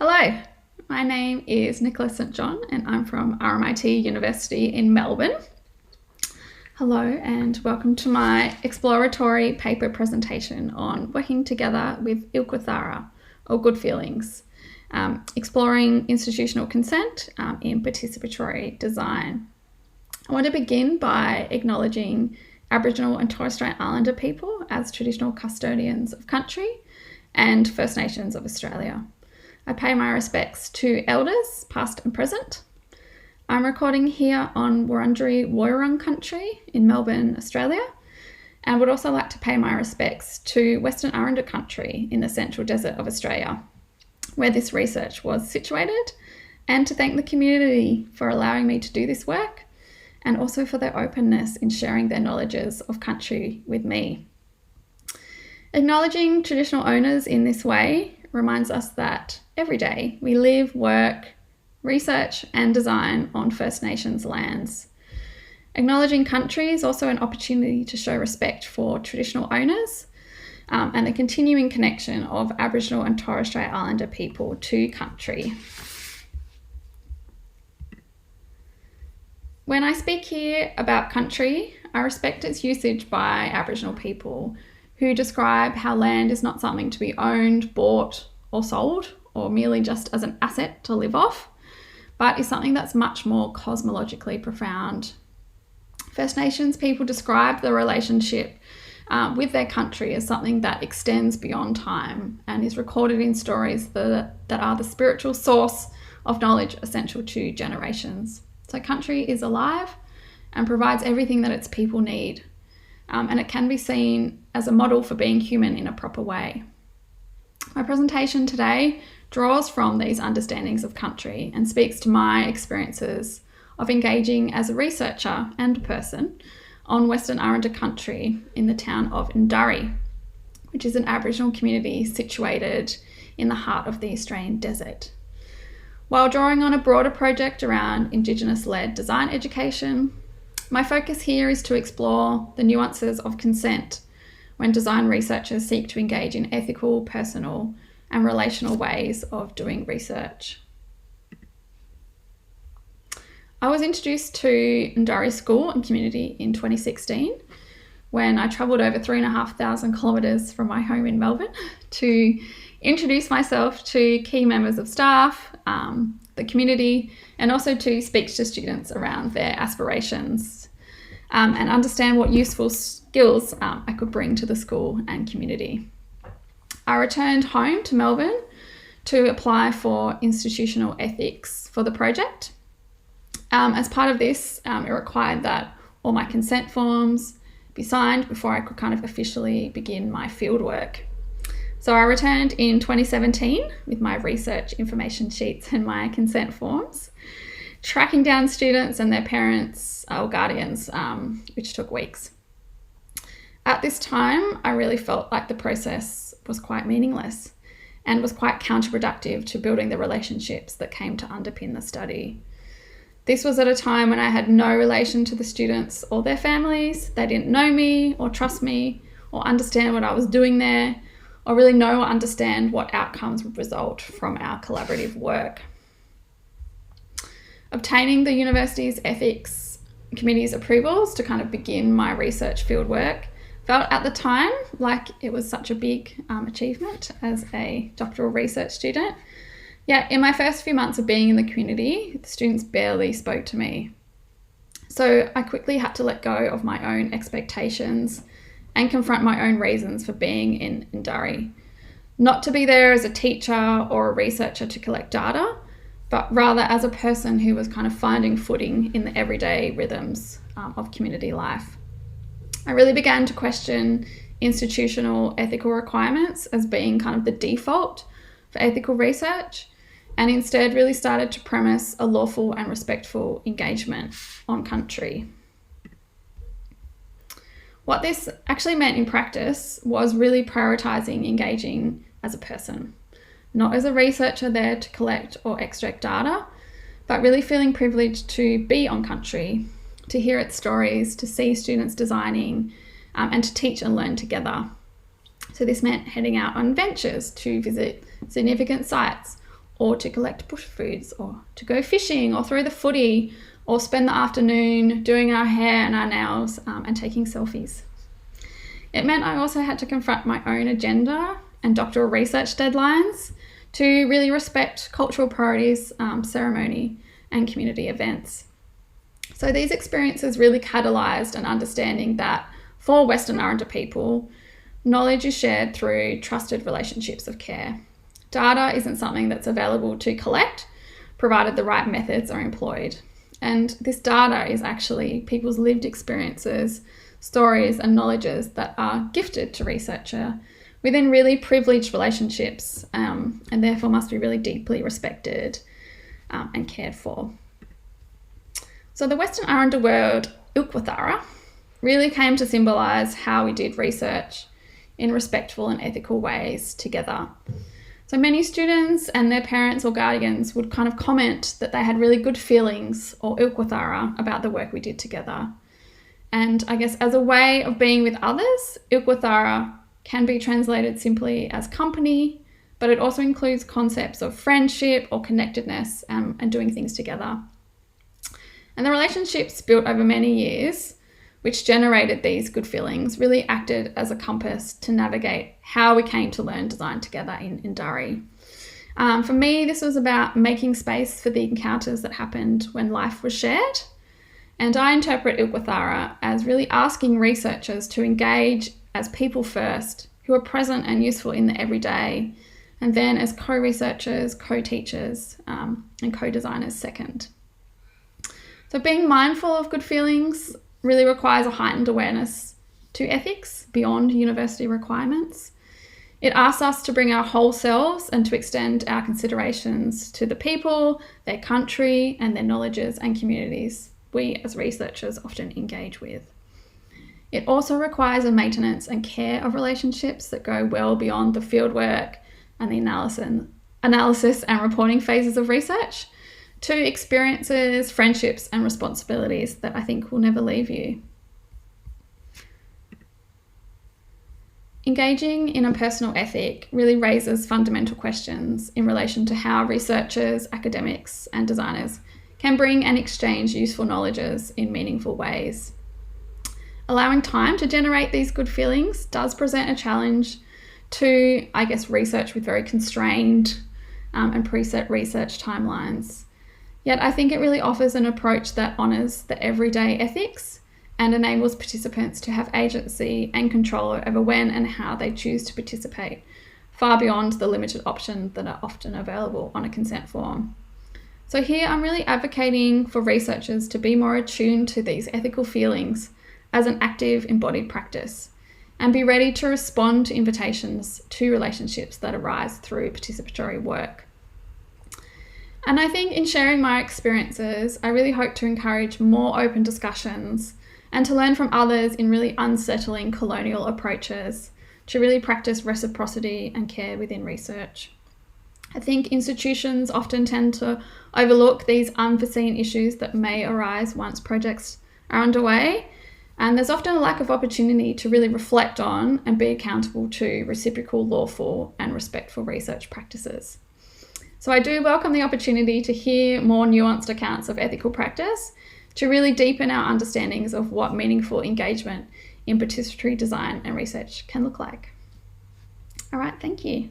Hello, my name is Nicola St John and I'm from RMIT University in Melbourne. Hello and welcome to my exploratory paper presentation on working together with ilkwatharra, or good feelings, exploring institutional consent in participatory design. I want to begin by acknowledging Aboriginal and Torres Strait Islander people as traditional custodians of country and First Nations of Australia. I pay my respects to elders, past and present. I'm recording here on Wurundjeri Country in Melbourne, Australia, and would also like to pay my respects to Western Arrarnta Country in the Central Desert of Australia, where this research was situated, and to thank the community for allowing me to do this work, and also for their openness in sharing their knowledges of country with me. Acknowledging traditional owners in this way reminds us that every day we live, work, research and design on First Nations lands. Acknowledging country is also an opportunity to show respect for traditional owners and the continuing connection of Aboriginal and Torres Strait Islander people to country. When I speak here about country, I respect its usage by Aboriginal people who describe how land is not something to be owned, bought or sold, or merely just as an asset to live off, but is something that's much more cosmologically profound. First Nations people describe the relationship with their country as something that extends beyond time and is recorded in stories that are the spiritual source of knowledge essential to generations. So country is alive and provides everything that its people need. And it can be seen as a model for being human in a proper way. My presentation today draws from these understandings of country and speaks to my experiences of engaging as a researcher and person on Western Arrarnta Country in the town of Undari, which is an Aboriginal community situated in the heart of the Australian desert. While drawing on a broader project around Indigenous-led design education, my focus here is to explore the nuances of consent when design researchers seek to engage in ethical, personal, and relational ways of doing research. I was introduced to Undari School and Community in 2016 when I travelled over 3,500 kilometres from my home in Melbourne to introduce myself to key members of staff, the community, and also to speak to students around their aspirations and understand what useful skills I could bring to the school and community. I returned home to Melbourne to apply for institutional ethics for the project. As part of this, it required that all my consent forms be signed before I could kind of officially begin my fieldwork. So I returned in 2017 with my research information sheets and my consent forms, tracking down students and their parents or guardians, which took weeks. At this time, I really felt like the process was quite meaningless and was quite counterproductive to building the relationships that came to underpin the study. This was at a time when I had no relation to the students or their families. They didn't know me or trust me or understand what I was doing there, or really know or understand what outcomes would result from our collaborative work. Obtaining the university's ethics committee's approvals to kind of begin my research fieldwork felt at the time like it was such a big achievement as a doctoral research student. Yet in my first few months of being in the community, the students barely spoke to me. So I quickly had to let go of my own expectations and confront my own reasons for being in Undari. Not to be there as a teacher or a researcher to collect data, but rather as a person who was kind of finding footing in the everyday rhythms of community life. I really began to question institutional ethical requirements as being kind of the default for ethical research, and instead really started to premise a lawful and respectful engagement on country. What this actually meant in practice was really prioritising engaging as a person, not as a researcher there to collect or extract data, but really feeling privileged to be on country, to hear its stories, to see students designing, and to teach and learn together. So this meant heading out on ventures to visit significant sites or to collect bush foods, or to go fishing, or throw the footy, or spend the afternoon doing our hair and our nails and taking selfies. It meant I also had to confront my own agenda and doctoral research deadlines to really respect cultural priorities, ceremony, and community events. So these experiences really catalysed an understanding that for Western Arrarnta people, knowledge is shared through trusted relationships of care. Data isn't something that's available to collect, provided the right methods are employed. And this data is actually people's lived experiences, stories, and knowledges that are gifted to researcher within really privileged relationships, and therefore must be really deeply respected and cared for. So the Western Arrarnta word ilkwatharra really came to symbolise how we did research in respectful and ethical ways together. So many students and their parents or guardians would kind of comment that they had really good feelings or ilkwatharra about the work we did together. And I guess as a way of being with others, ilkwatharra can be translated simply as company, but it also includes concepts of friendship or connectedness and doing things together. And the relationships built over many years, which generated these good feelings, really acted as a compass to navigate how we came to learn design together in Indari. For me, this was about making space for the encounters that happened when life was shared. And I interpret ilkwatharra as really asking researchers to engage as people first, who are present and useful in the everyday, and then as co-researchers, co-teachers, and co-designers second. So being mindful of good feelings really requires a heightened awareness to ethics beyond university requirements. It asks us to bring our whole selves and to extend our considerations to the people, their country, and their knowledges and communities we as researchers often engage with. It also requires a maintenance and care of relationships that go well beyond the fieldwork and the analysis and reporting phases of research to experiences, friendships, and responsibilities that I think will never leave you. Engaging in a personal ethic really raises fundamental questions in relation to how researchers, academics, and designers can bring and exchange useful knowledges in meaningful ways. Allowing time to generate these good feelings does present a challenge to, I guess, research with very constrained and preset research timelines. Yet I think it really offers an approach that honours the everyday ethics and enables participants to have agency and control over when and how they choose to participate, far beyond the limited options that are often available on a consent form. So here I'm really advocating for researchers to be more attuned to these ethical feelings as an active embodied practice and be ready to respond to invitations to relationships that arise through participatory work. And I think in sharing my experiences, I really hope to encourage more open discussions and to learn from others in really unsettling colonial approaches to really practice reciprocity and care within research. I think institutions often tend to overlook these unforeseen issues that may arise once projects are underway, and there's often a lack of opportunity to really reflect on and be accountable to reciprocal, lawful, and respectful research practices. So I do welcome the opportunity to hear more nuanced accounts of ethical practice to really deepen our understandings of what meaningful engagement in participatory design and research can look like. All right, thank you.